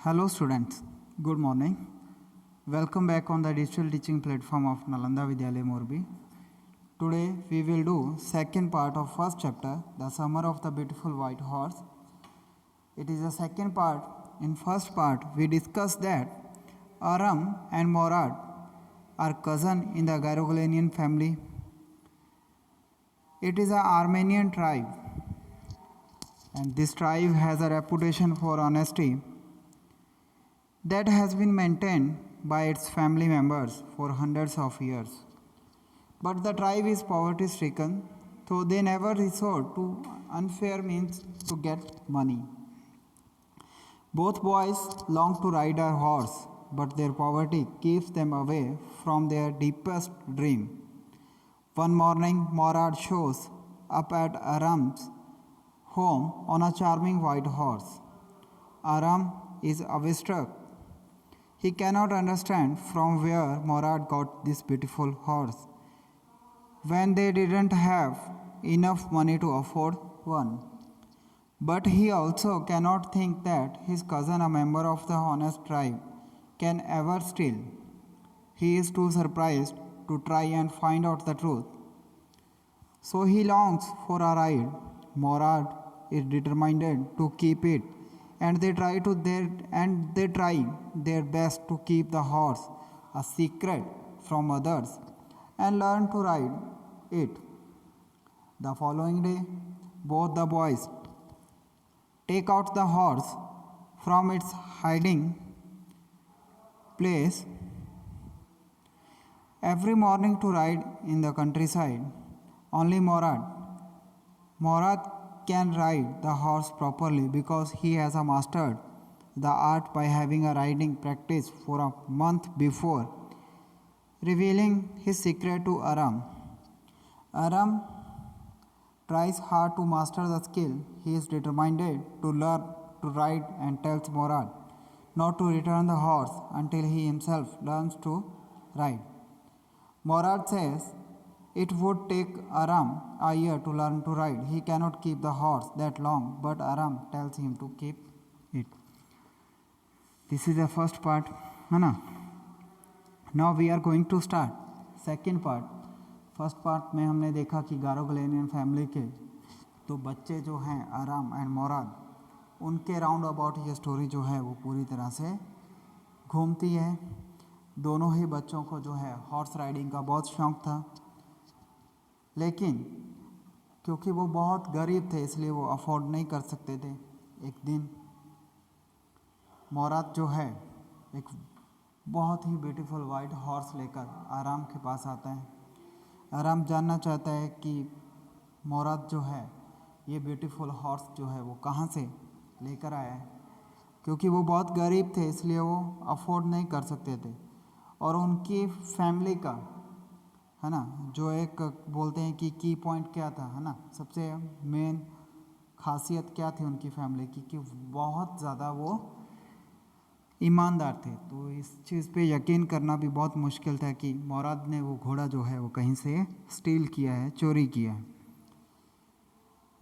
Hello students, good morning. Welcome back on the digital teaching platform of Nalanda Vidyalaya Morbi. Today we will do second part of first chapter, The Summer of the Beautiful White Horse. It is the second part. In first part we discussed that Aram and Morad are cousin in the Gyrogolanian family. It is an Armenian tribe and this tribe has a reputation for honesty that has been maintained by its family members for hundreds of years. But the tribe is poverty stricken, so they never resort to unfair means to get money. Both boys long to ride a horse, but their poverty keeps them away from their deepest dream. One morning, Morad shows up at Aram's home on a charming white horse. Aram is awestruck. He cannot understand from where Morad got this beautiful horse when they didn't have enough money to afford one. But he also cannot think that his cousin, a member of the honest tribe, can ever steal. He is too surprised to try and find out the truth. So he longs for a ride. Morad is determined to keep it, and they try their best to keep the horse a secret from others and learn to ride it. The following day, both the boys take out the horse from its hiding place every morning to ride in the countryside. Only Morad can ride the horse properly because he has mastered the art by having a riding practice for a month before revealing his secret to Aram. Aram tries hard to master the skill. He is determined to learn to ride and tells Morad not to return the horse until he himself learns to ride. Morad says it would take Aram a year to learn to ride. He cannot keep the horse that long, but Aram tells him to keep it. This is the first part. Now we are going to start second part. First part में हमने देखा कि गारोगलेनियन family के तो बच्चे जो हैं आराम एंड मोराद, उनके राउंड अबाउट ये स्टोरी जो है वो पूरी तरह से घूमती है। दोनों ही बच्चों को जो है हॉर्स राइडिंग का बहुत शौक़ था, लेकिन क्योंकि वो बहुत गरीब थे इसलिए वो अफोर्ड नहीं कर सकते थे। एक दिन मोराद जो है एक बहुत ही ब्यूटीफुल वाइट हॉर्स लेकर आराम के पास आता है। आराम जानना चाहता है कि मोराद जो है ये ब्यूटीफुल हॉर्स जो है वो कहाँ से लेकर आया है, क्योंकि वो बहुत गरीब थे इसलिए वो अफोर्ड नहीं कर सकते थे। और उनकी फैमिली का है ना, जो एक बोलते हैं कि की पॉइंट क्या था, है ना, सबसे मेन खासियत क्या थी उनकी फैमिली की, कि बहुत ज़्यादा वो ईमानदार थे। तो इस चीज़ पे यकीन करना भी बहुत मुश्किल था कि मोराद ने वो घोड़ा जो है वो कहीं से स्टील किया है, चोरी किया है।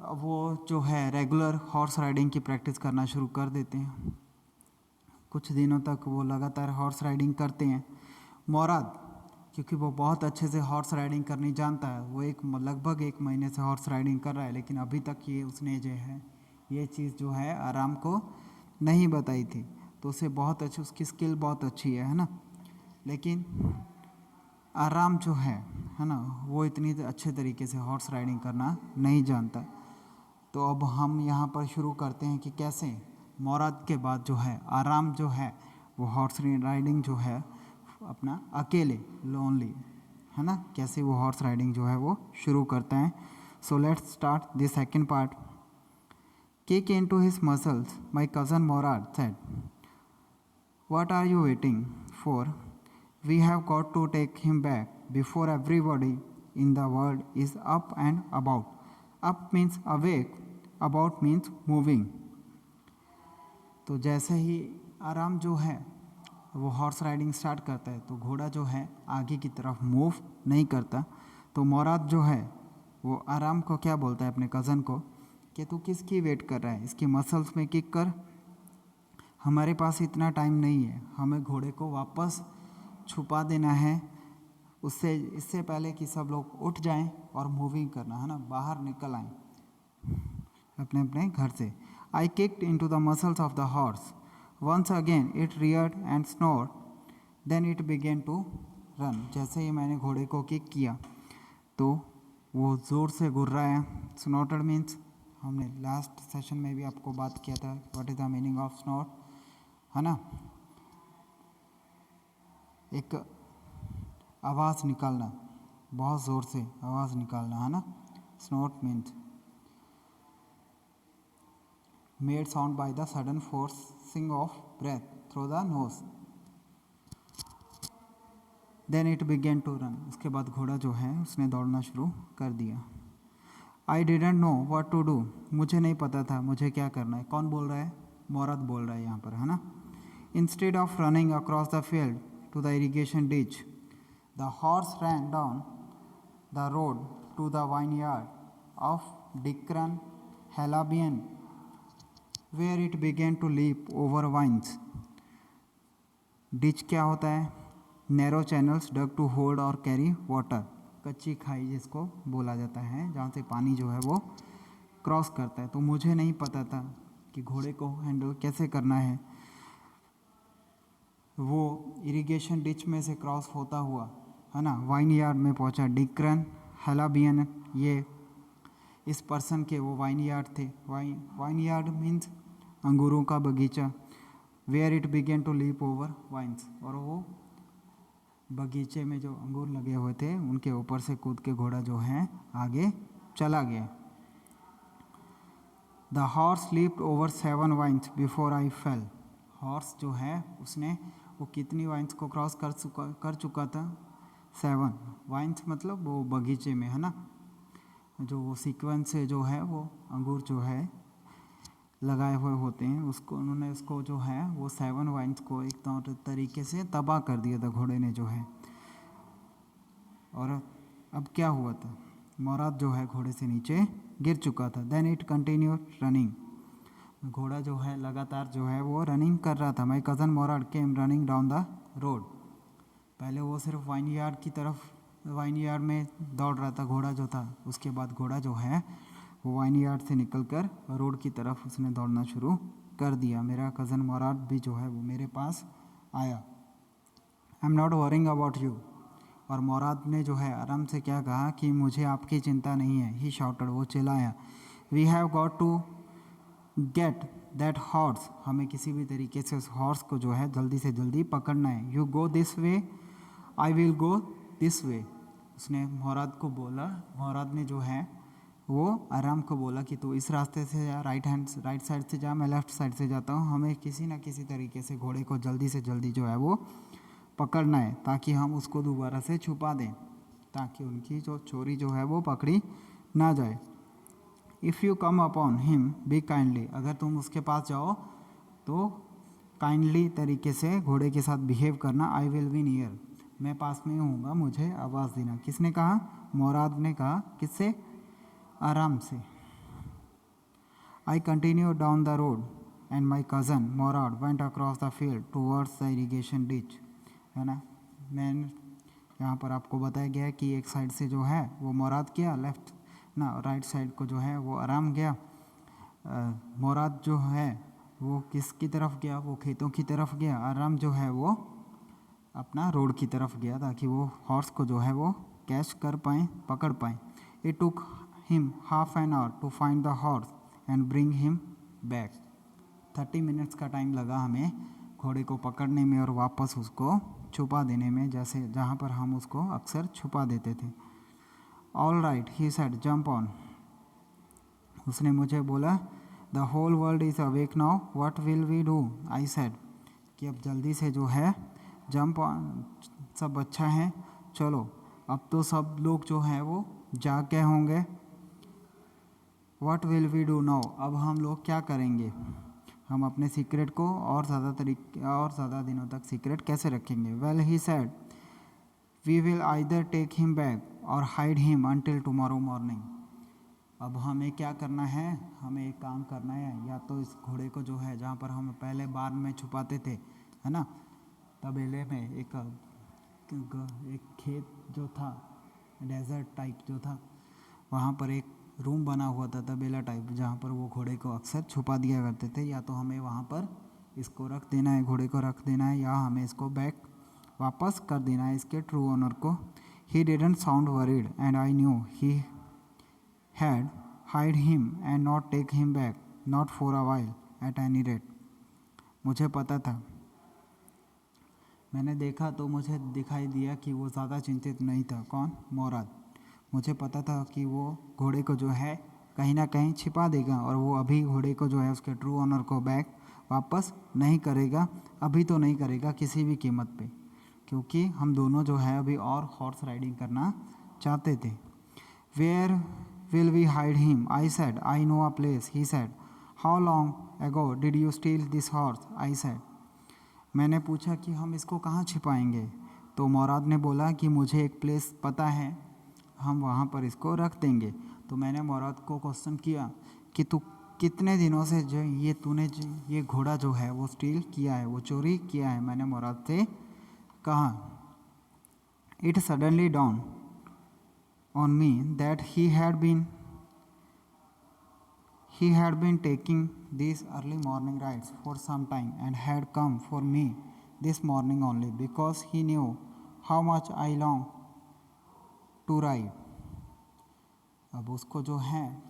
अब वो जो है रेगुलर हॉर्स राइडिंग की प्रैक्टिस करना शुरू कर देते हैं। कुछ दिनों तक वो लगातार हॉर्स राइडिंग करते हैं। मोराद क्योंकि वो बहुत अच्छे से हॉर्स राइडिंग करनी जानता है, वो लगभग एक महीने से हॉर्स राइडिंग कर रहा है, लेकिन अभी तक ये उसने जो है ये चीज़ जो है आराम को नहीं बताई थी। तो उसे बहुत अच्छी, उसकी स्किल बहुत अच्छी है ना, लेकिन आराम जो है ना, वो इतनी अच्छे तरीके से हॉर्स राइडिंग करना नहीं जानता। तो अब हम यहाँ पर शुरू करते हैं कि कैसे मोराद के बाद जो है आराम जो है वो हॉर्स राइडिंग जो है अपना अकेले लोनली है ना, कैसे वो हॉर्स राइडिंग जो है वो शुरू करते हैं। So let's start the second part. Kick into his muscles, my cousin Morad said. What are you waiting for? We have got to take him back before everybody in the world is up and about. Up means awake, about means moving. तो जैसे ही आराम जो है वो horse riding start करता है तो घोड़ा जो है आगे की तरफ मूव नहीं करता। तो मोराद जो है वो आराम को क्या बोलता है अपने कज़न को कि तू किसकी वेट कर रहा है, इसकी मसल्स में किक कर, हमारे पास इतना टाइम नहीं है, हमें घोड़े को वापस छुपा देना है उससे इससे पहले कि सब लोग उठ जाएं और मूविंग करना है ना, बाहर निकल आएं अपने अपने घर से। I kicked into the muscles of the horse, once again it reared and snorted, then it began to run. जैसे ही मैंने घोड़े को किक किया तो वो ज़ोर से गुर्राया। स्नॉटेड मीन्स, हमने लास्ट सेशन में भी आपको बात किया था what is the meaning of snout, है ना, एक आवाज़ निकालना, बहुत ज़ोर से आवाज़ निकालना, है ना। Snort means made sound by the sudden forcing of breath through the nose, then it began to run. उसके बाद घोड़ा जो है उसने दौड़ना शुरू कर दिया। I didn't know what to do, मुझे नहीं पता था मुझे क्या करना है। कौन बोल रहा है? मोराद बोल रहा है यहाँ पर, है ना। Instead of running across the field to the irrigation ditch, the horse ran down the road to the vineyard of Dikran Halabian, where it began to leap over vines. Ditch क्या होता है? Narrow channels dug to hold और carry water, कच्ची खाई जिसको बोला जाता है, जहाँ से पानी जो है वो क्रॉस करता है। तो मुझे नहीं पता था कि घोड़े को हैंडल कैसे करना है। वो इरिगेशन डिच में से क्रॉस होता हुआ, है ना, वाइन यार्ड में पहुंचा। डिक्रन हेलाबियन, ये इस पर्सन के वो वाइन यार्ड थे। वाइन यार्ड मीन्स अंगूरों का बगीचा। Where it began to leap over vines, और वो बगीचे में जो अंगूर लगे हुए थे उनके ऊपर से कूद के घोड़ा जो है आगे चला गया। The horse leaped over 7 vines before I fell. Horse जो है उसने वो कितनी वाइन्स को क्रॉस कर चुका था? 7 वाइन्स, मतलब वो बगीचे में, है ना, जो वो सीक्वेंस से जो है वो अंगूर जो है लगाए हुए होते हैं, उसको उन्होंने उसको जो है वो 7 वाइन्स को एक तरीके से तबाह कर दिया था घोड़े ने जो है। और अब क्या हुआ था? मोराद जो है घोड़े से नीचे गिर चुका था। देन इट कंटिन्यूड रनिंग, घोड़ा जो है लगातार जो है वो रनिंग कर रहा था। My cousin Mourad came running down the road, पहले वो सिर्फ वाइन यार्ड की तरफ, वाइन यार्ड में दौड़ रहा था घोड़ा जो था, उसके बाद घोड़ा जो है वो वाइन यार्ड से निकलकर रोड की तरफ उसने दौड़ना शुरू कर दिया। मेरा कज़न मोराद भी जो है वो मेरे पास आया। I am not worrying about you, और मोराद ने जो है आराम से क्या कहा कि मुझे आपकी चिंता नहीं है। ही शाउटेड, वो चिल्लाया। We have got to get that horse, हमें किसी भी तरीके से उस हॉर्स को जो है जल्दी से जल्दी पकड़ना है। You go this way, I will go this way. उसने मोराद को बोला, मोराद ने जो है वो आराम को बोला कि तू इस रास्ते से जा, राइट साइड से जा, मैं लेफ्ट साइड से जाता हूँ। हमें किसी ना किसी तरीके से घोड़े को जल्दी से जल्दी जो है वो पकड़ना है, ताकि हम उसको दोबारा से छुपा दें, ताकि उनकी जो चोरी जो है वो पकड़ी ना जाए। If you come upon him B kindly, अगर तुम उसके पास जाओ तो काइंडली तरीके से घोड़े के साथ बिहेव करना। आई विल बी नियर, मैं पास में होऊंगा, मुझे आवाज़ देना। किसने कहा? मोराद ने कहा। किससे? आराम से। I continue down the road and my cousin Mourad went across the field towards the irrigation ditch, है ना। मैंने यहाँ पर आपको बताया गया कि एक साइड से जो है वो मोराद गया लेफ्ट ना, राइट साइड को जो है वो आराम गया। मोराद जो है वो किसकी तरफ गया? वो खेतों की तरफ गया। आराम जो है वो अपना रोड की तरफ गया, ताकि वो हॉर्स को जो है वो कैच कर पाएँ, पकड़ पाएँ। It took him half an hour to find the horse and bring him back. 30 minutes का टाइम लगा हमें घोड़े को पकड़ने में और वापस उसको छुपा देने में, जैसे जहाँ पर हम उसको अक्सर छुपा देते थे। All right, he said, jump on, उसने मुझे बोला। The whole world is awake now, what will we do? I said, कि अब जल्दी से जो है जंप ऑन, सब अच्छा है, चलो अब तो सब लोग जो हैं वो जाग गए होंगे। What will we do now, अब हम लोग क्या करेंगे? हम अपने सीक्रेट को और ज़्यादा दिनों तक सीक्रेट कैसे रखेंगे? Well, he said, we will either take him back और hide him until tomorrow morning. अब हमें क्या करना है, हमें एक काम करना है, या तो इस घोड़े को जो है जहाँ पर हम पहले बार में छुपाते थे, है ना, तबेले में एक खेत जो था, डेजर्ट टाइप जो था, वहाँ पर एक रूम बना हुआ था तबेला टाइप, जहाँ पर वो घोड़े को अक्सर छुपा दिया करते थे। या तो हमें वहाँ पर इसको रख देना है, घोड़े को रख देना है, या हमें इसको बैक वापस कर देना है इसके ट्रू ओनर को। He didn't sound worried and I knew he had hide him and not take him back, not for a while at any rate. मुझे पता था, मैंने देखा तो मुझे दिखाई दिया कि वो ज़्यादा चिंतित नहीं था। कौन? मोराद। मुझे पता था कि वो घोड़े को जो है कहीं ना कहीं छिपा देगा, और वो अभी घोड़े को जो है उसके ट्रू ओनर को बैक वापस नहीं करेगा, अभी तो नहीं करेगा किसी भी कीमत पे, क्योंकि हम दोनों जो है अभी और हॉर्स राइडिंग करना चाहते थे। Where will we hide him? I said, I know a place. He said, how long ago did you steal this horse? I said, मैंने पूछा कि हम इसको कहाँ छिपाएंगे? तो मोराद ने बोला कि मुझे एक प्लेस पता है, हम वहाँ पर इसको रख देंगे। तो मैंने मोराद को क्वेश्चन किया कि तू कितने दिनों से जो तूने ये घोड़ा जो है वो स्टील किया है, वो चोरी किया है? मैंने मोराद से कहा। It suddenly down on me that he had been taking these early morning rides for some time and had come for me this morning only because he knew how much I long to ride. अब उसको जो है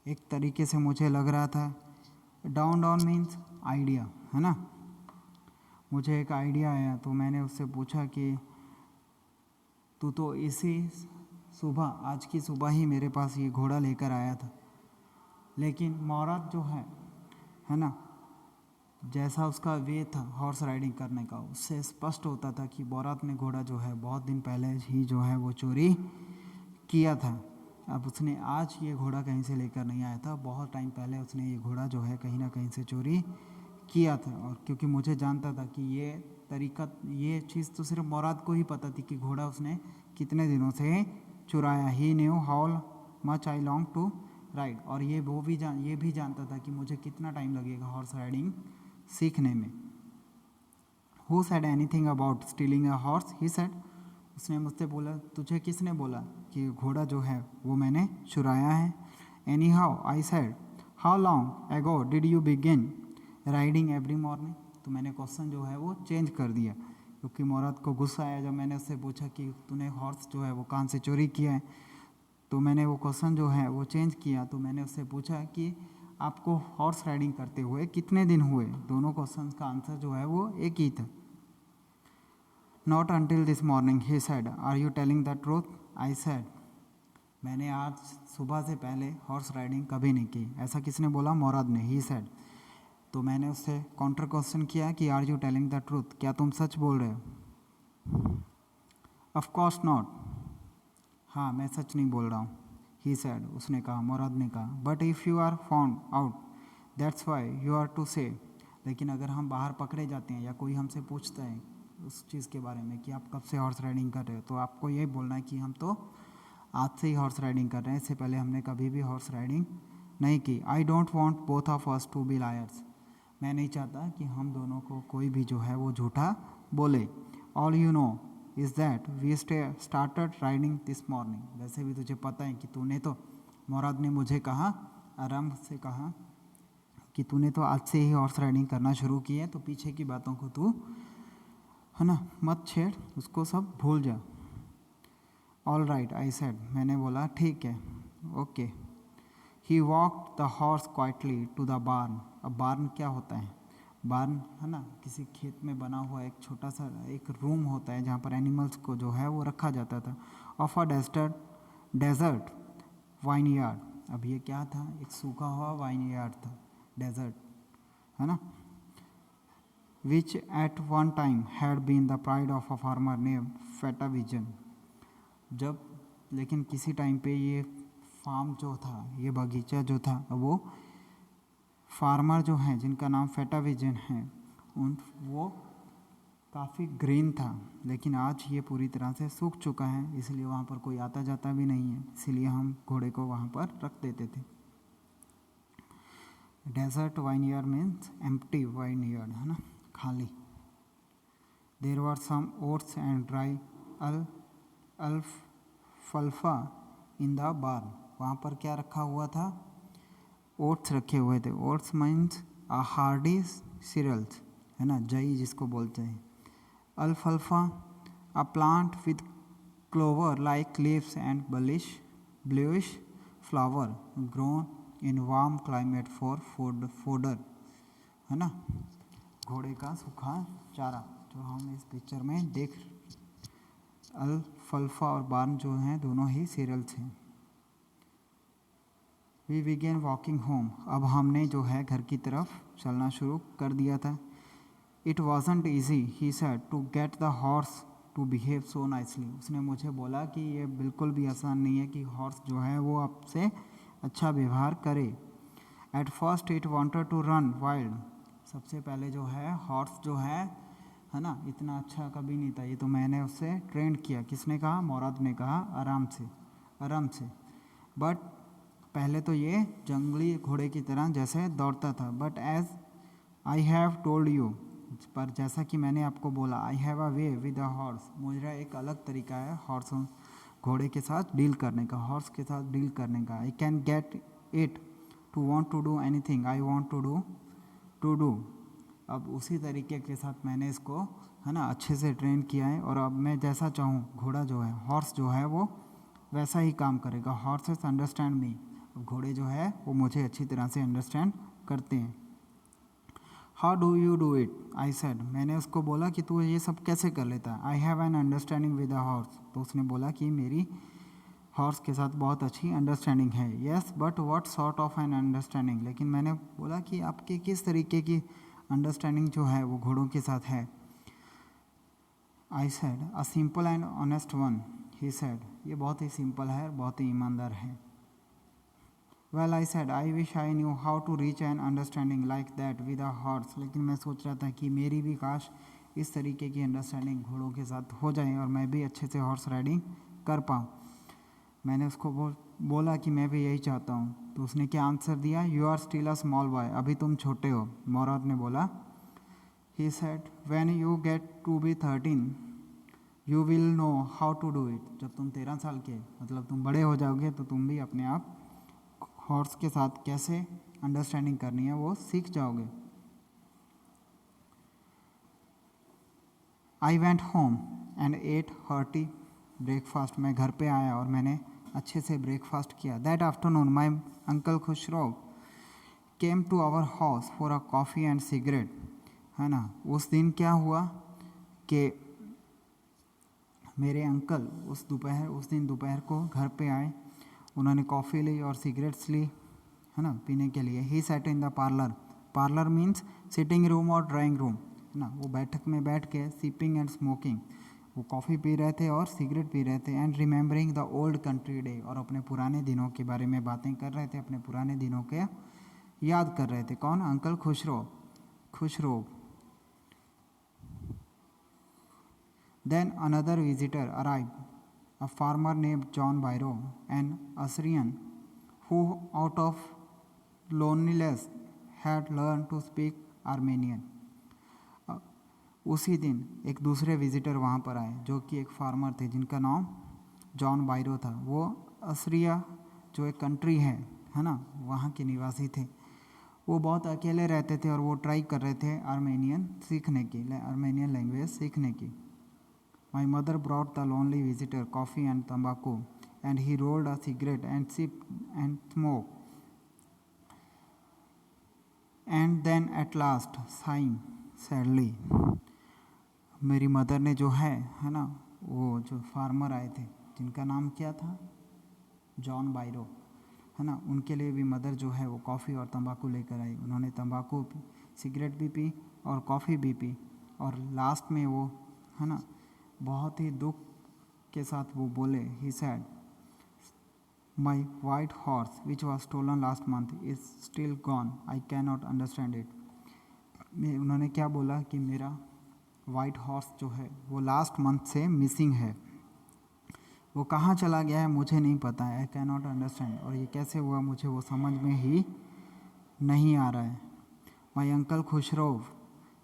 एक तरीके से मुझे लग रहा था, डाउन डाउन मीन्स आइडिया, है ना, मुझे एक आइडिया आया। तो मैंने उससे पूछा कि तू तो इसी सुबह, आज की सुबह ही मेरे पास ये घोड़ा लेकर आया था। लेकिन मोराद जो है ना, जैसा उसका वे था हॉर्स राइडिंग करने का, उससे स्पष्ट होता था कि मोराद ने घोड़ा जो है बहुत दिन पहले ही जो है वो चोरी किया था। अब उसने आज ये घोड़ा कहीं से लेकर नहीं आया था, बहुत टाइम पहले उसने ये घोड़ा जो है कहीं ना कहीं से चोरी किया था। और क्योंकि मुझे जानता था कि ये तरीका, ये चीज़ तो सिर्फ मोराद को ही पता थी कि घोड़ा उसने कितने दिनों से चुराया। He knew how much I longed to ride, और ये भी जानता था कि मुझे कितना टाइम लगेगा हॉर्स राइडिंग सीखने में। Who said anything about stealing a horse? He said, उसने मुझसे बोला, तुझे किसने बोला कि घोड़ा जो है वो मैंने चुराया है? Any how I said, how long ago did you begin riding every morning? तो मैंने क्वेश्चन जो है वो चेंज कर दिया, क्योंकि मोराद को गुस्सा आया जब मैंने उससे पूछा कि तूने हॉर्स जो है वो कहाँ से चोरी किया है। तो मैंने वो क्वेश्चन जो है वो चेंज किया। तो मैंने उससे पूछा कि आपको हॉर्स राइडिंग करते हुए कितने दिन हुए? दोनों क्वेश्चन का आंसर जो है वो एक ही था। Not until this morning, he said, are you telling the truth? I said, मैंने आज सुबह से पहले हॉर्स राइडिंग कभी नहीं की। ऐसा किसने बोला? मोराद ने। ही सेड, तो मैंने उससे काउंटर क्वेश्चन किया कि are you telling the truth? क्या तुम सच बोल रहे हो? ऑफ कोर्स नॉट, हाँ मैं सच नहीं बोल रहा हूँ। ही सेड, उसने कहा, मोराद ने कहा, but if you are found out that's why you are to say, लेकिन अगर हम बाहर पकड़े जाते हैं या कोई हमसे पूछता है उस चीज़ के बारे में कि आप कब से हॉर्स राइडिंग कर रहे हो, तो आपको यही बोलना है कि हम तो आज से ही हॉर्स राइडिंग कर रहे हैं, इससे पहले हमने कभी भी हॉर्स राइडिंग नहीं की। I don't want both of us to be liars, मैं नहीं चाहता कि हम दोनों को कोई भी जो है वो झूठा बोले। All you know is that we started riding this morning, वैसे भी तुझे पता है कि तूने तो, मोराद ने मुझे कहा, आराम से कहा कि तूने तो आज से ही हॉर्स राइडिंग करना शुरू की है, तो पीछे की बातों को तू, है ना, मत छेड़, उसको सब भूल जा। ऑल राइट आई सेड, मैंने बोला ठीक है, okay. He walked the horse quietly to the barn. अब बार्न क्या होता है? बार्न, है ना, किसी खेत में बना हुआ एक छोटा सा एक रूम होता है जहाँ पर एनिमल्स को जो है वो रखा जाता था। Of a desert vineyard, अब ये क्या था? एक सूखा हुआ वाइन यार्ड था, डेजर्ट, है ना, which at one time had been the pride of a farmer name Fetvajian. जब, लेकिन किसी टाइम पे ये फार्म जो था, ये बगीचा जो था, वो फार्मर जो हैं जिनका नाम फेटाविजन है, उन वो काफ़ी ग्रीन था, लेकिन आज ये पूरी तरह से सूख चुका है, इसलिए वहाँ पर कोई आता जाता भी नहीं है, इसलिए हम घोड़े को वहाँ पर रख देते थे। Desert vineyard means empty vineyard, है ना, खाली। There were some oats and dry अल्फाल्फा इन द बार्न। वहाँ पर क्या रखा हुआ था? ओट्स रखे हुए थे। Oats means a hardy cereals, है ना, जई जिसको बोलते हैं। अल्फाल्फा a plant with clover like leaves and bluish flower grown in warm climate for fodder, है ना, घोड़े का सूखा चारा जो हम इस पिक्चर में देख। अल्फाल्फा और बार्न जो हैं दोनों ही सीरियल्स हैं। We began walking home. अब हमने जो है घर की तरफ चलना शुरू कर दिया था। It wasn't easy he said to get the horse to behave so nicely. उसने मुझे बोला कि ये बिल्कुल भी आसान नहीं है कि हॉर्स जो है वो आपसे अच्छा व्यवहार करे। At first it wanted to run wild. सबसे पहले जो है हॉर्स जो है ना, इतना अच्छा कभी नहीं था। ये तो मैंने उससे ट्रेन किया। किसने कहा? मोराद ने कहा, आराम से। बट पहले तो ये जंगली घोड़े की तरह जैसे दौड़ता था। But as I have told you, पर जैसा कि मैंने आपको बोला, I have a way with a horse, मेरा एक अलग तरीका है हॉर्स घोड़े के साथ डील करने का, हॉर्स के साथ डील करने का। I can get it to want to do anything I want to do. अब उसी तरीके के साथ मैंने इसको, है ना, अच्छे से ट्रेन किया है, और अब मैं जैसा चाहूँ घोड़ा जो है, हॉर्स जो है वो वैसा ही काम करेगा। Horses understand me. घोड़े जो है वो मुझे अच्छी तरह से अंडरस्टैंड करते हैं। How do you do it? I said. मैंने उसको बोला कि तू ये सब कैसे कर लेता है? I have an understanding with a horse. तो उसने बोला कि मेरी हॉर्स के साथ बहुत अच्छी अंडरस्टैंडिंग है। Yes but what sort of an understanding? लेकिन मैंने बोला कि आपके किस तरीके की अंडरस्टैंडिंग जो है वो घोड़ों के साथ है। I said a simple and honest one. He said, ये बहुत ही सिंपल है, बहुत ही ईमानदार है। Well I said I wish I knew how to reach an understanding like that with a horse. लेकिन मैं सोच रहा था कि मेरी भी काश इस तरीके की अंडरस्टैंडिंग घोड़ों के साथ हो जाए और मैं भी अच्छे से हॉर्स राइडिंग कर पाऊँ। मैंने उसको बोला कि मैं भी यही चाहता हूँ। तो उसने क्या आंसर दिया? You are still a small boy, अभी तुम छोटे हो, मोराद ने बोला। He said when you get to be 13 you will know how to do it. जब तुम 13 साल के, मतलब तुम बड़े हो जाओगे, तो तुम भी अपने आप हॉर्स के साथ कैसे अंडरस्टैंडिंग करनी है वो सीख जाओगे। I went home and ate hearty breakfast. मैं घर पे आया और मैंने अच्छे से ब्रेकफास्ट किया। That afternoon my uncle Khosrove came to our house for a coffee and cigarette, है ना। उस दिन क्या हुआ कि मेरे अंकल उस दिन दोपहर को घर पे आए। उन्होंने कॉफ़ी ली और सिगरेट्स ली, है ना, पीने के लिए। He sat in the parlour. Parlour means sitting room और ड्राइंग रूम, है ना। वो बैठक में बैठ के सिपिंग एंड स्मोकिंग, वो कॉफ़ी पी रहे थे और सिगरेट पी रहे थे। And remembering the old country day, और अपने पुराने दिनों के बारे में बातें कर रहे थे, अपने पुराने दिनों के याद कर रहे थे। कौन? Uncle Khusro. Then another visitor arrived, a farmer named John Byro, an Assyrian who out of loneliness had learned to speak Armenian. उसी दिन एक दूसरे विजिटर वहाँ पर आए जो कि एक फार्मर थे जिनका नाम जॉन बायरो था। वो असरिया जो एक कंट्री है ना, वहाँ के निवासी थे। वो बहुत अकेले रहते थे और वो ट्राई कर रहे थे आर्मेनियन लैंग्वेज सीखने की। My mother brought the lonely visitor coffee and tobacco, and he rolled a cigarette and sipped and smoked. And then at last, sighing sadly, मेरी मदर ने जो है ना, वो जो फार्मर आए थे जिनका नाम क्या था? जॉन बायरो, है ना, उनके लिए भी मदर जो है वो कॉफ़ी और तंबाकू लेकर आई। उन्होंने तंबाकू पी, सिगरेट भी पी और कॉफ़ी भी पी, और लास्ट में वो, है ना, बहुत ही दुख के साथ वो बोले, he said my white horse which was stolen last month is still gone, I can not understand it. उन्होंने क्या बोला कि मेरा वाइट हॉर्स जो है वो लास्ट मंथ से मिसिंग है। वो कहाँ चला गया है मुझे नहीं पता है, आई कैन नॉट अंडरस्टैंड, और ये कैसे हुआ मुझे वो समझ में ही नहीं आ रहा है। माई uncle Khusro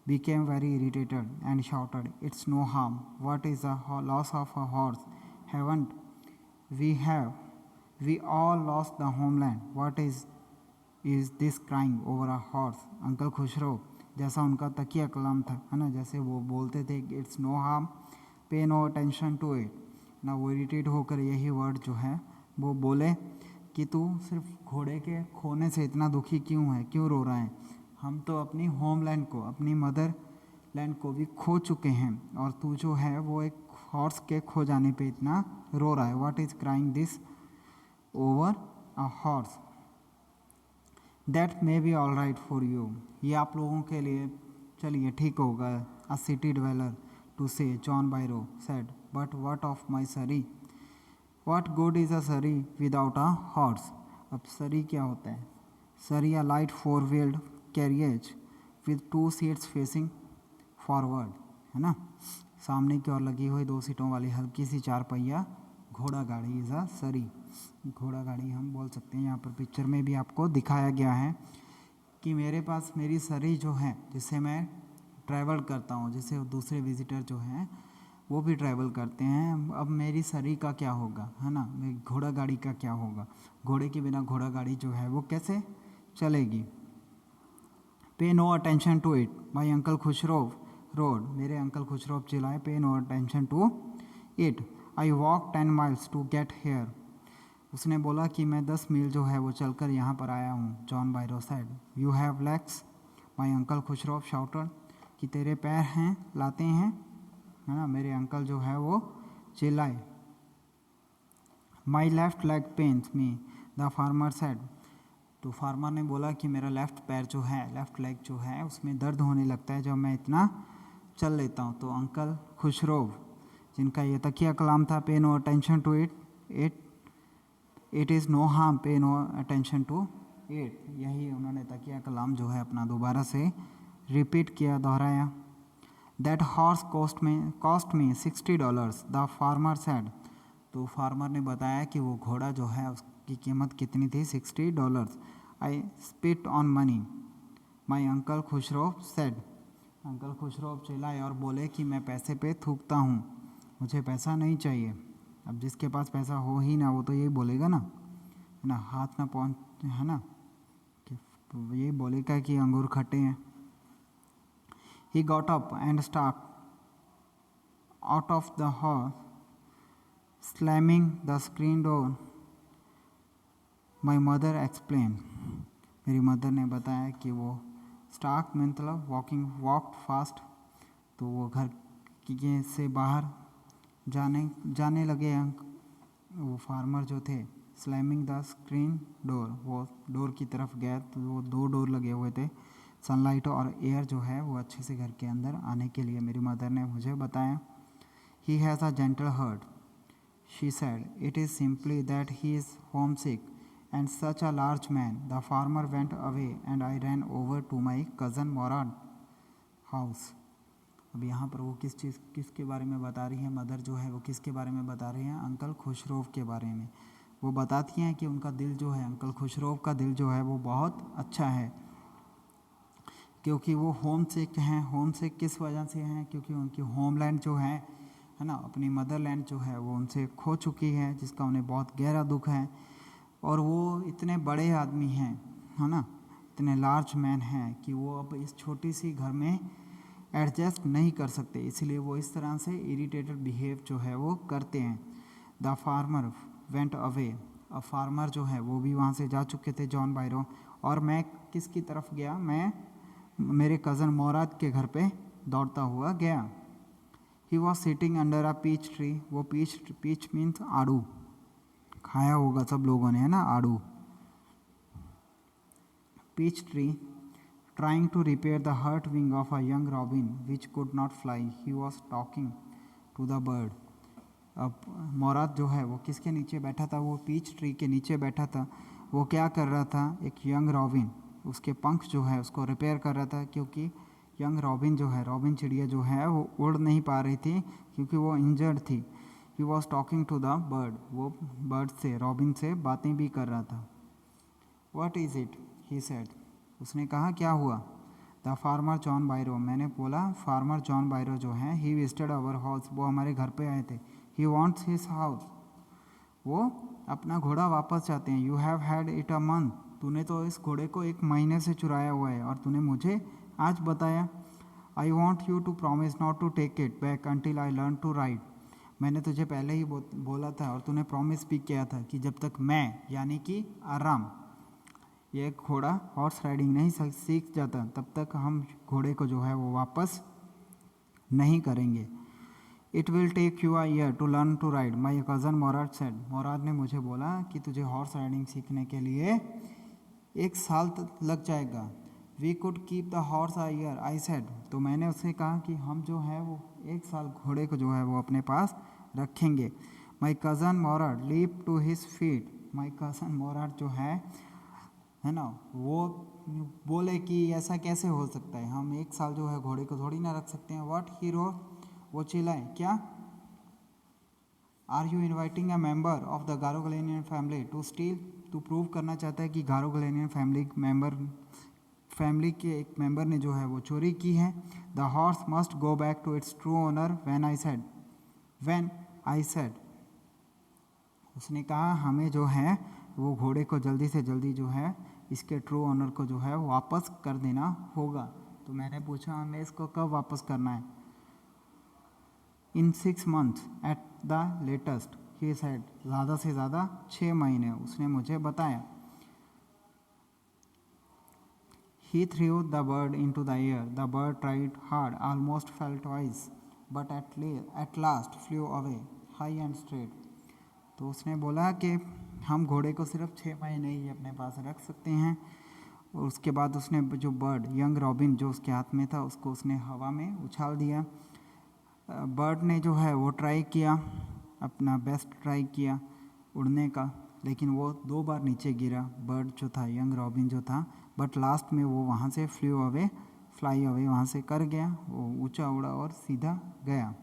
became very irritated and shouted, "It's no harm. What is the loss of a horse? Haven't we all lost the homeland? What is this crying over a horse?" Uncle Khusro जैसा उनका तकिया कलाम था, है ना, जैसे वो बोलते थे it's no harm, pay no attention to it ना, वो इरिटेट होकर यही वर्ड जो है वो बोले कि तू सिर्फ घोड़े के खोने से इतना दुखी क्यों है, क्यों रो रहा है? हम तो अपनी होमलैंड को, अपनी मदर लैंड को भी खो चुके हैं, और तू जो है वो एक हॉर्स के खो जाने पे इतना रो रहा है। What is crying this over a horse? That may be all right for you, ये आप लोगों के लिए चलिए ठीक होगा। A city dweller too say John Byro said, but what of my surrey? What good is a सरी without a horse? अब सरी क्या होता है? Surrey a light four wheeled carriage with 2 seats facing forward, है ना, सामने की ओर लगी हुई 2 सीटों वाली हल्की सी 4 पहिया घोड़ा गाड़ी इज़ अ सरी। घोड़ा गाड़ी हम बोल सकते हैं। यहाँ पर पिक्चर में भी आपको दिखाया गया है कि मेरे पास मेरी सरी जो है जिससे मैं ट्रैवल करता हूँ, जिससे दूसरे विजिटर जो हैं वो भी ट्रैवल करते हैं। अब मेरी सरी का क्या होगा, है ना, मेरी घोड़ा गाड़ी का क्या होगा? घोड़े के बिना घोड़ा गाड़ी जो है वो कैसे चलेगी? Pay no attention to it, my uncle Khosrove roared, मेरे अंकल खुशरो चिल्लाए, pay no attention to it, I walk 10 miles to get here. उसने बोला कि मैं 10 मील जो है वो चलकर यहाँ पर आया हूँ। John Byro said, you have legs, my uncle Khusro shouted, कि तेरे पैर हैं, लाते हैं, है ना, मेरे अंकल जो है वो चिल्लाए। My left leg pens me, the farmer said, तो फार्मर ने बोला कि मेरा लेफ़्ट पैर जो है, लेफ़्ट लेग जो है उसमें दर्द होने लगता है जब मैं इतना चल लेता हूँ। तो अंकल खुशरो जिनका ये तकिया कलाम था, pay no attention to it is no harm, pay no attention to it, यही उन्होंने तकिया कलाम जो है अपना दोबारा से रिपीट किया, दोहराया। That horse cost me $60, the farmer said, तो फार्मर ने बताया कि वो घोड़ा जो है उसकी कीमत कितनी थी, $60। आई spit on money, my uncle Khusro said, uncle Khosrove चिल्लाए और बोले कि मैं पैसे पे थूकता हूँ, मुझे पैसा नहीं चाहिए। अब जिसके पास पैसा हो ही ना वो तो यही बोलेगा ना, है ना, हाथ ना पहुँच, है ना, कि तो यही बोलेगा कि अंगूर खट्टे हैं। He got up and stock out of the horse, slamming the screen door, my mother explain, मेरी मदर ने बताया कि वो स्टाक मतलब वॉकड फास्ट, तो वो घर के से बाहर जाने लगे। वो फार्मर जो थे, स्लैमिंग द स्क्रीन डोर, वो डोर की तरफ गए, तो वो 2 डोर लगे हुए थे, सनलाइट और एयर जो है वो अच्छे से घर के अंदर आने के लिए, मेरी मदर ने मुझे बताया। He has a gentle heart, she said, it is simply that he is home sick and such a large man. The farmer went away and I ran over to my cousin Morad house. अब यहाँ पर वो किसके बारे में बता रही है, मदर जो है वो किसके बारे में बता रही हैं, अंकल खुशरोव के बारे में। वो बताती हैं कि उनका दिल जो है, अंकल खुशरोव का दिल जो है वो बहुत अच्छा है, क्योंकि वो होम सिक हैं। होम सिक किस वजह से हैं? क्योंकि उनकी होमलैंड जो है ना, अपनी मदरलैंड जो है वो उनसे खो चुकी है, जिसका उन्हें बहुत गहरा दुख है। और वो इतने बड़े आदमी हैं, है ना, इतने लार्ज मैन हैं कि वो अब इस छोटी सी घर में एडजस्ट नहीं कर सकते, इसलिए वो इस तरह से इरिटेटेड बिहेव जो है वो करते हैं। द फार्मर वेंट अवे, अब फार्मर जो है वो भी वहाँ से जा चुके थे, जॉन बायरो, और मैं किसकी तरफ गया, मैं मेरे कज़न मोराद के घर पे दौड़ता हुआ गया। He was sitting under a peach tree, वो पीच मीन्स आड़ू, खाया होगा सब लोगों ने, है ना, आड़ू, peach tree, trying to repair the hurt wing of a young robin which could not fly, he was talking to the bird. अब मोराद जो है वो किसके नीचे बैठा था, वो पीच ट्री के नीचे बैठा था। वो क्या कर रहा था, एक यंग रॉबिन उसके पंख जो है उसको रिपेयर कर रहा था, क्योंकि यंग रॉबिन जो है, रॉबिन चिड़िया जो है वो उड़ नहीं पा रही थी क्योंकि वो इंजर्ड थी। He was talking to the bird, वो बर्ड से, रॉबिन से बातें भी कर रहा था। What is it, he said, उसने कहा क्या हुआ। द फार्मर जॉन बायरो, मैंने बोला फार्मर जॉन बायरो जो है, ही विजिटेड आवर हाउस, वो हमारे घर पे आए थे। ही वॉन्ट्स हिज हाउस, वो अपना घोड़ा वापस चाहते हैं। You have had it a month, तूने तो इस घोड़े को 1 महीने से चुराया हुआ है और तूने मुझे आज बताया। I want you to promise not to take it back until I learn to ride, मैंने तुझे पहले ही बोला था और तूने प्रॉमिस भी किया था कि जब तक मैं यानी कि आराम ये घोड़ा हॉर्स राइडिंग नहीं सीख जाता तब तक हम घोड़े को जो है वो वापस नहीं करेंगे। It will take you a year to learn to ride, my cousin Mourad said, Mourad ने मुझे बोला कि तुझे हॉर्स राइडिंग सीखने के लिए 1 साल तक लग जाएगा। We could keep the horse a year, I said, तो मैंने उससे कहा कि हम जो है वो 1 साल घोड़े को जो है वो अपने पास रखेंगे। My cousin Mourad leap to his feet, my cousin Mourad जो है ना, वो बोले कि ऐसा कैसे हो सकता है, हम 1 साल जो है घोड़े को थोड़ी ना रख सकते हैं। व्हाट, ही रोर, वो चिल्लाए, क्या, are you inviting a member of the Garoghlanian family to steal, तू प्रूव करना चाहता है कि गारोगलेनियन फैमिली के एक मेंबर ने जो है वो चोरी की है। The horse must go back to its true owner when I said, उसने कहा हमें जो है वो घोड़े को जल्दी से जल्दी जो है इसके ट्रू ओनर को जो है वापस कर देना होगा। तो मैंने पूछा हमें इसको कब वापस करना है। In 6 months at the latest, he said, ज़्यादा से ज़्यादा 6 महीने, उसने मुझे बताया। He threw the bird into the air, the bird tried hard, almost fell twice, but at last flew away high and straight, तो उसने बोला कि हम घोड़े को सिर्फ 6 महीने ही अपने पास रख सकते हैं। और उसके बाद उसने जो बर्ड यंग रॉबिन जो उसके हाथ में था उसको उसने हवा में उछाल दिया। बर्ड ने जो है वो ट्राई किया, अपना बेस्ट ट्राई किया उड़ने का, लेकिन वो 2 बार नीचे गिरा बर्ड जो था, यंग रॉबिन जो था, बट लास्ट में वो वहाँ से फ्लाई अवे वहाँ से कर गया, वो ऊंचा उड़ा और सीधा गया।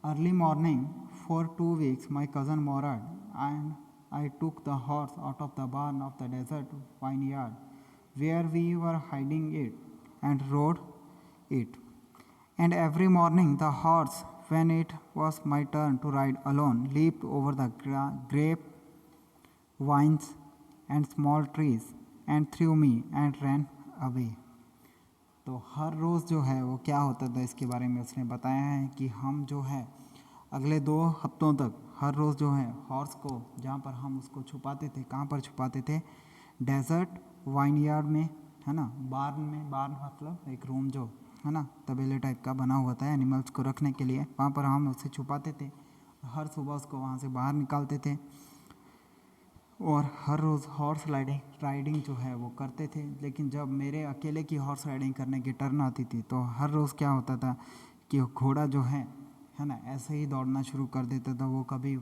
Early morning, for 2 weeks, my cousin Morad and I took the horse out of the barn of the desert vineyard, where we were hiding it, and rode it. And every morning, the horse, when it was my turn to ride alone, leaped over the grape vines and small trees, and threw me and ran away. तो हर रोज़ जो है वो क्या होता था इसके बारे में उसने बताया है कि हम जो है अगले 2 हफ्तों तक हर रोज़ जो है हॉर्स को जहाँ पर हम उसको छुपाते थे, कहाँ पर छुपाते थे, डेजर्ट वाइनयार्ड में, है ना, बार्न मतलब एक रूम जो है ना तबेले टाइप का बना हुआ था एनिमल्स को रखने के लिए, वहाँ पर हम उसे छुपाते थे। हर सुबह उसको वहाँ से बाहर निकालते थे और हर रोज़ हॉर्स राइडिंग जो है वो करते थे। लेकिन जब मेरे अकेले की हॉर्स राइडिंग करने की टर्न आती थी तो हर रोज़ क्या होता था कि घोड़ा जो है ना ऐसे ही दौड़ना शुरू कर देता था। वो कभी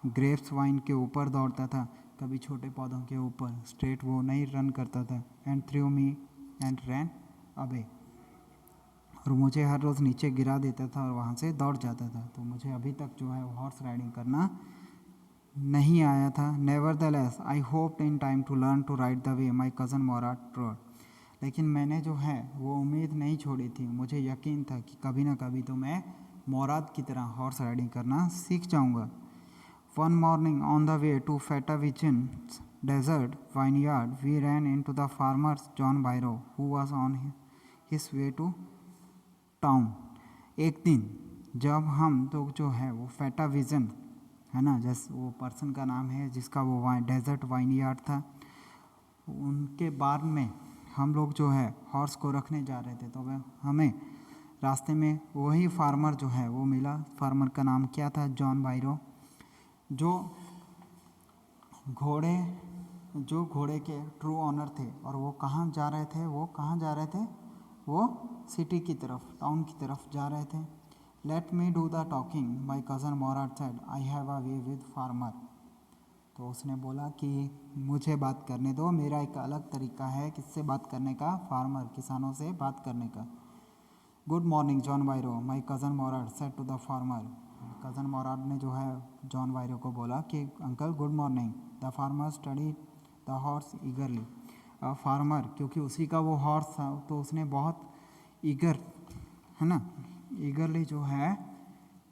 ग्रेप्स वाइन के ऊपर दौड़ता था, कभी छोटे पौधों के ऊपर, स्ट्रेट वो नहीं रन करता था। And through me and ran away, और मुझे हर रोज़ नीचे गिरा देता था और वहाँ से दौड़ जाता था। तो मुझे अभी तक जो है हॉर्स राइडिंग करना नहीं आया था। Nevertheless I hoped in time to learn to ride the way my cousin Mourad trod, लेकिन मैंने जो है वो उम्मीद नहीं छोड़ी थी। मुझे यकीन था कि कभी ना कभी तो मैं मोराद की तरह हॉर्स राइडिंग करना सीख जाऊंगा। One morning on the way to Fetvajian desert vineyard we ran into the farmers John Byro who was on his way to town. एक दिन जब हम लोग जो है वो फेटाविजन, है ना, जैसे वो पर्सन का नाम है जिसका वो डेजर्ट वाइनयार्ड था, उनके बार में हम लोग जो है हॉर्स को रखने जा रहे थे। तो वह हमें रास्ते में वही फार्मर जो है वो मिला। फार्मर का नाम क्या था, जॉन बायरो, जो घोड़े के ट्रू ऑनर थे। और वो कहाँ जा रहे थे, वो सिटी की तरफ, टाउन की तरफ जा रहे थे। Let me do the talking, my cousin Mourad said, I have a way with farmer. तो उसने बोला कि मुझे बात करने दो, मेरा एक अलग तरीका है किससे बात करने का, फार्मर किसानों से बात करने का। Good morning John Byro, my cousin Mourad said to the farmer. Cousin Mourad ने जो है जॉन वायरो को बोला कि uncle good morning. The farmer study the horse eagerly. Farmer क्योंकि उसी का वो हॉर्स था तो उसने बहुत ईगर है ना, ईगरली जो है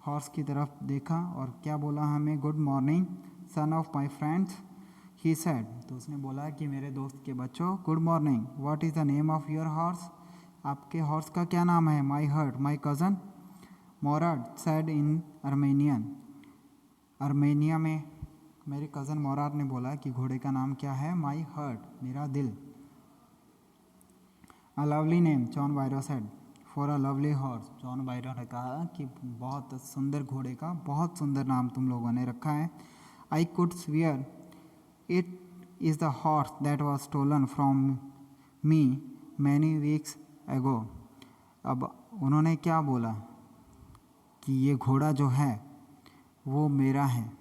हॉर्स की तरफ देखा और क्या बोला हमें, good morning son of my friends he said. तो उसने बोला कि मेरे दोस्त के बच्चों good morning, what is the name of your horse, आपके हॉर्स का क्या नाम है। My heart my cousin Mourad said in Armenian. Armenia में मेरे कज़न मोराड ने बोला कि घोड़े का नाम क्या है, माई हर्ट मेरा दिल। A lovely name John Byro said for a lovely horse. John Byro ने कहा कि बहुत सुंदर घोड़े का बहुत सुंदर नाम तुम लोगों ने रखा है। I could swear it is the horse that was stolen from me many weeks ago. अब उन्होंने क्या बोला कि ये घोड़ा जो है वो मेरा है,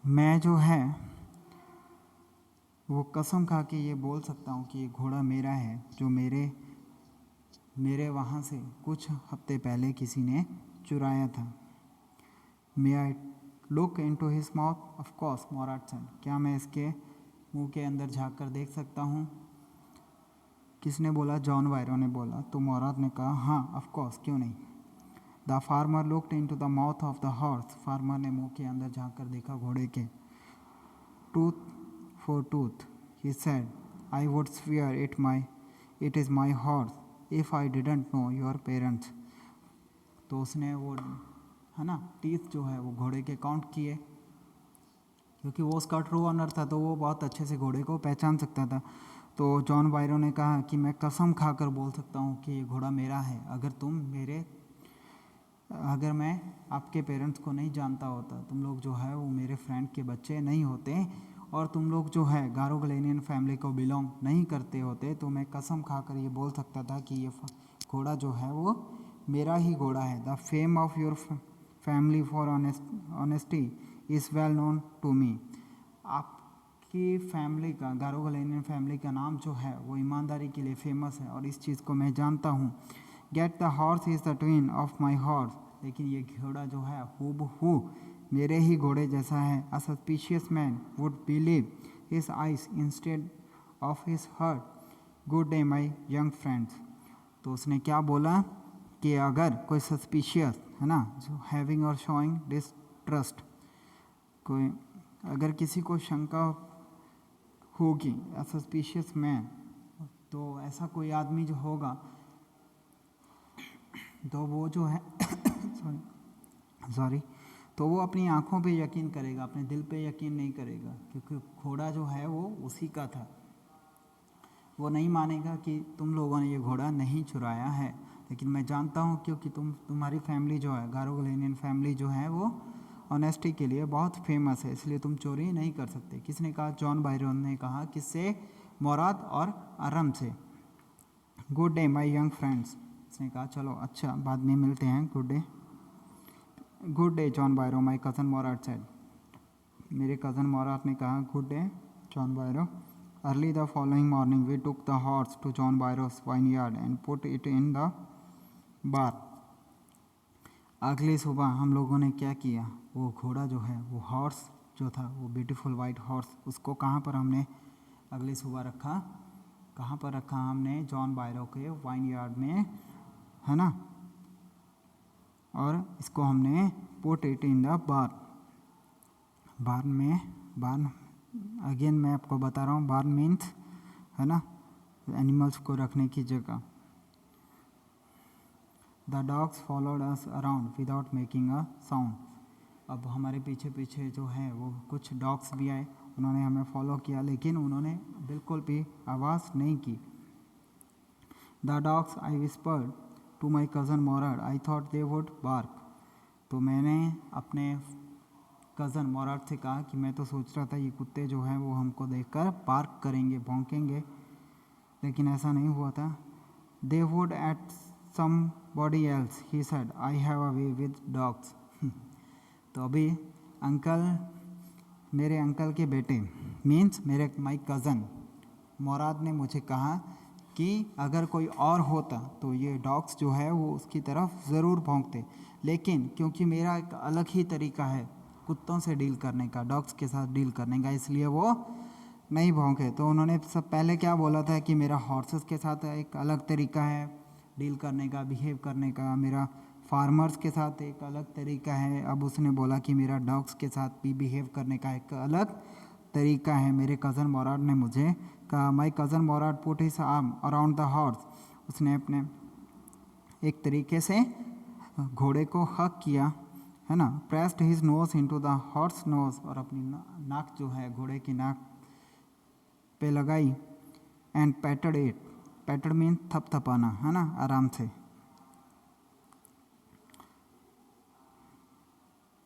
मैं जो है वो कसम खा के ये बोल सकता हूँ कि ये घोड़ा मेरा है जो मेरे वहाँ से कुछ हफ्ते पहले किसी ने चुराया था। May I look into his mouth, of course Mourad said. क्या मैं इसके मुंह के अंदर झाँक कर देख सकता हूँ। किसने बोला, जॉन वायरो ने बोला। तो मोराद ने कहा हाँ ऑफ कोर्स, क्यों नहीं। The farmer looked into the mouth of the horse. Farmer ने मुंह के अंदर झाँक कर देखा घोड़े के। Tooth for tooth he said, I would swear it is my horse if I didn't know your parents. तो उसने वो है ना टीथ जो है वो घोड़े के काउंट किए, क्योंकि वो उसका ट्रू ऑनर था तो वो बहुत अच्छे से घोड़े को पहचान सकता था। तो जॉन वायरो ने कहा कि मैं कसम खाकर बोल सकता हूँ कि ये घोड़ा मेरा है। अगर मैं आपके पेरेंट्स को नहीं जानता होता, तुम लोग जो है वो मेरे फ्रेंड के बच्चे नहीं होते और तुम लोग जो है गारो ग्लेनियन फैमिली को बिलोंग नहीं करते होते, तो मैं कसम खाकर ये बोल सकता था कि ये घोड़ा जो है वो मेरा ही घोड़ा है। The fame of your family for honesty is well known to me. आपकी फैमिली का, गारो ग्लेनियन फैमिली का नाम जो है वो ईमानदारी के लिए फेमस है और इस चीज़ को मैं जानता हूँ। Gate the horse is the twin of my horse. लेकिन ये घोड़ा जो है हूबहू मेरे ही घोड़े जैसा है। A suspicious man would believe his eyes instead of his heart. Good day my young friends. तो उसने क्या बोला कि अगर कोई सस्पिशियस है ना, जो हैविंग और शोइंग डिस्ट्रस्ट, कोई अगर किसी को शंका होगी, अ सस्पिशियस मैन, तो ऐसा कोई आदमी जो होगा तो वो जो है सॉरी तो वो अपनी आँखों पे यकीन करेगा, अपने दिल पे यकीन नहीं करेगा, क्योंकि घोड़ा जो है वो उसी का था। वो नहीं मानेगा कि तुम लोगों ने ये घोड़ा नहीं चुराया है। लेकिन मैं जानता हूँ क्योंकि तुम्हारी फैमिली जो है, गारो ग्लेनियन फैमिली जो है वो ऑनेस्टी के लिए बहुत फेमस है, इसलिए तुम चोरी नहीं कर सकते। किसने कहा, जॉन बायरन ने कहा। किससे, मोराद और आराम से। Good day my young friends. उसने कहा चलो अच्छा बाद में मिलते हैं, good day John Byro my cousin Mourad said. मेरे कज़न मोराद ने कहा good day John Byro. Early the following morning we took the horse to John Byro's vineyard and put it in the barn. अगली सुबह हम लोगों ने क्या किया, वो घोड़ा जो है, वो हॉर्स जो था, वो ब्यूटीफुल वाइट हॉर्स, उसको कहाँ पर हमने अगली सुबह रखा, कहाँ पर रखा हमने, जॉन बायरो के वाइन यार्ड में, है ना। और इसको हमने put it in the bar again मैं आपको बता रहा हूँ, बार मीन्स है ना एनिमल्स को रखने की जगह। The dogs followed us around without making a sound. अब हमारे पीछे पीछे जो है वो कुछ डॉग्स भी आए, उन्होंने हमें फॉलो किया लेकिन उन्होंने बिल्कुल भी आवाज़ नहीं की। The dogs I whispered to my cousin Mourad I thought they would bark. तो मैंने अपने कज़न मोराड से कहा कि मैं तो सोच रहा था ये कुत्ते जो हैं वो हमको देखकर बार्क करेंगे, भौंकेंगे, लेकिन ऐसा नहीं हुआ था। They would eight somebody else, he said, I have a way with dogs. तो अभी अंकल मेरे अंकल के बेटे मीन्स मेरे माई कज़न मुराद ने मुझे कहा कि अगर कोई और होता तो ये डॉग्स जो है वो उसकी तरफ ज़रूर भौंकते, लेकिन क्योंकि मेरा एक अलग ही तरीका है कुत्तों से डील करने का, डॉग्स के साथ डील करने का, इसलिए वो नहीं भौंके। तो उन्होंने सब पहले क्या बोला था कि मेरा हॉर्सेस के साथ एक अलग तरीका है डील करने का, बिहेव करने का, मेरा फार्मर्स के साथ एक अलग तरीका है। अब उसने बोला कि मेरा डॉग्स के साथ भी बिहेव करने का एक अलग तरीका है। मेरे कज़न मोराड ने मुझे कहा, my cousin Mourad put his arm around the horse, उसने अपने एक तरीके से घोड़े को हक किया, है ना, pressed his nose into the horse nose, और अपनी नाक जो है घोड़े की नाक पे लगाई, and patted it, patted mean थपथपाना, है ना, आराम से,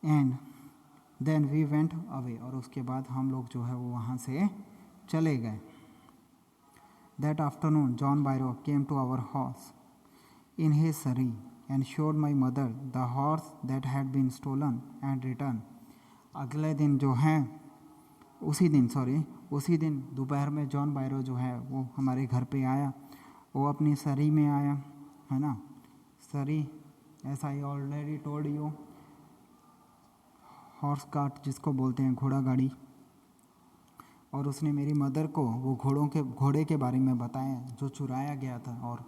and then we went away, और उसके बाद हम लोग जो है वो वहाँ से चले गए। That afternoon John Byro came to our house in his surrey and showed my mother the horse that had been stolen and returned. अगले दिन जो है उसी दिन दोपहर में जॉन बायरो जो है वो हमारे घर पे आया। वो अपनी सरी में आया, है ना, सरी S I already told you, horse cart जिसको बोलते हैं, घोड़ा गाड़ी। और उसने मेरी मदर को वो घोड़े के बारे में बताया जो चुराया गया था, और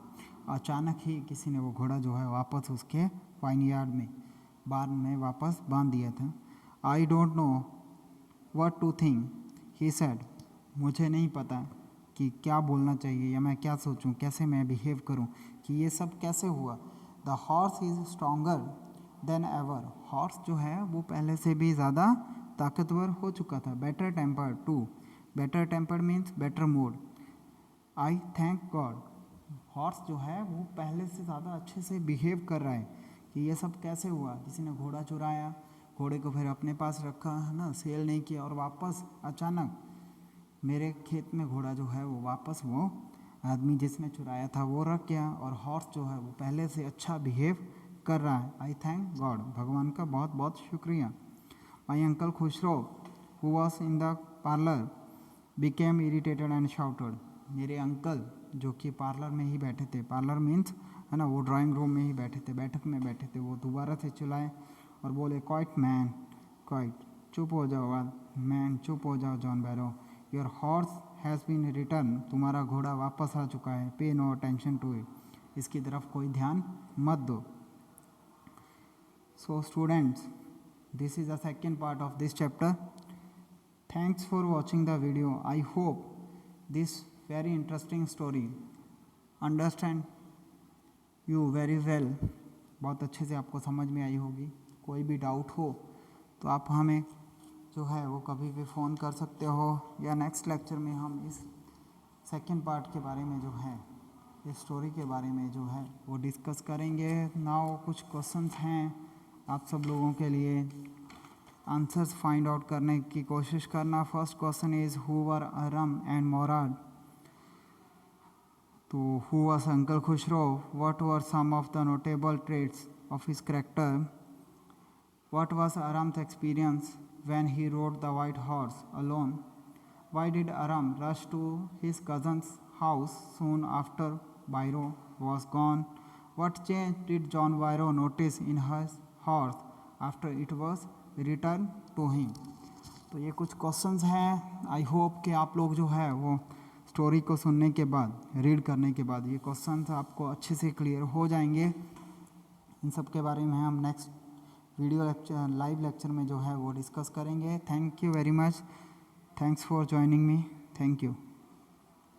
अचानक ही किसी ने वो घोड़ा जो है वापस उसके वाइनयार्ड में बार में वापस बांध दिया था। I don't know what to think, he said, मुझे नहीं पता कि क्या बोलना चाहिए या मैं क्या सोचूं, कैसे मैं बिहेव करूं, कि ये सब कैसे हुआ। The horse is stronger than ever, horse जो है वो पहले से भी ज़्यादा ताकतवर हो चुका था। Better tempered too, better tempered means better mood. I thank God, horse जो है वो पहले से ज़्यादा अच्छे से बिहेव कर रहा है। कि ये सब कैसे हुआ, किसी ने घोड़ा चुराया, घोड़े को फिर अपने पास रखा, है ना, सेल नहीं किया, और वापस अचानक मेरे खेत में घोड़ा जो है वो वापस वो आदमी जिसने चुराया था वो रख गया, और हॉर्स जो है वो पहले से अच्छा बिहेव कर रहा है। आई थैंक गॉड, भगवान का बहुत बहुत शुक्रिया। माई uncle Khusro who was in the parlour became irritated and shouted, मेरे अंकल जो कि पार्लर में ही बैठे थे, पार्लर मीन्स, है ना, वो ड्राइंग रूम में ही बैठे थे, बैठक में बैठे थे, वो दोबारा से चिल्लाए और बोले, क्वाइट मैन, क्वाइट, चुप हो जाओ मैन, चुप हो जाओ John Byro, your horse has been return, तुम्हारा घोड़ा वापस आ चुका है, पे नो अटेंशन टू इट, इसकी तरफ कोई ध्यान मत दो। So students, this is the second part of this chapter. Thanks for watching the video. I hope this very interesting story understand you very well. बहुत अच्छे से आपको समझ में आई होगी। कोई भी डाउट हो तो आप हमें जो है वो कभी भी फ़ोन कर सकते हो, या नेक्स्ट लेक्चर में हम इस सेकेंड पार्ट के बारे में जो है, इस स्टोरी के बारे में जो है वो डिस्कस करेंगे। नाउ कुछ क्वेश्चंस हैं आप सब लोगों के लिए, आंसर्स फाइंड आउट करने की कोशिश करना। First question is who were Aram and Mourad, तो who was uncle Khosrove, what were some of the notable traits of his character, what was Aram's experience when he rode the white horse alone, why did Aram rush to his cousin's house soon after Byro was gone, what change did John Byro notice in his horse after it was returned to him। तो ये कुछ questions हैं। I hope कि आप लोग जो है वो स्टोरी को सुनने के बाद, रीड करने के बाद ये क्वेश्चंस आपको अच्छे से क्लियर हो जाएंगे। इन सब के बारे में हम next video lecture, live lecture में जो है वो डिस्कस करेंगे। Thank you very much, thanks for joining me, thank you.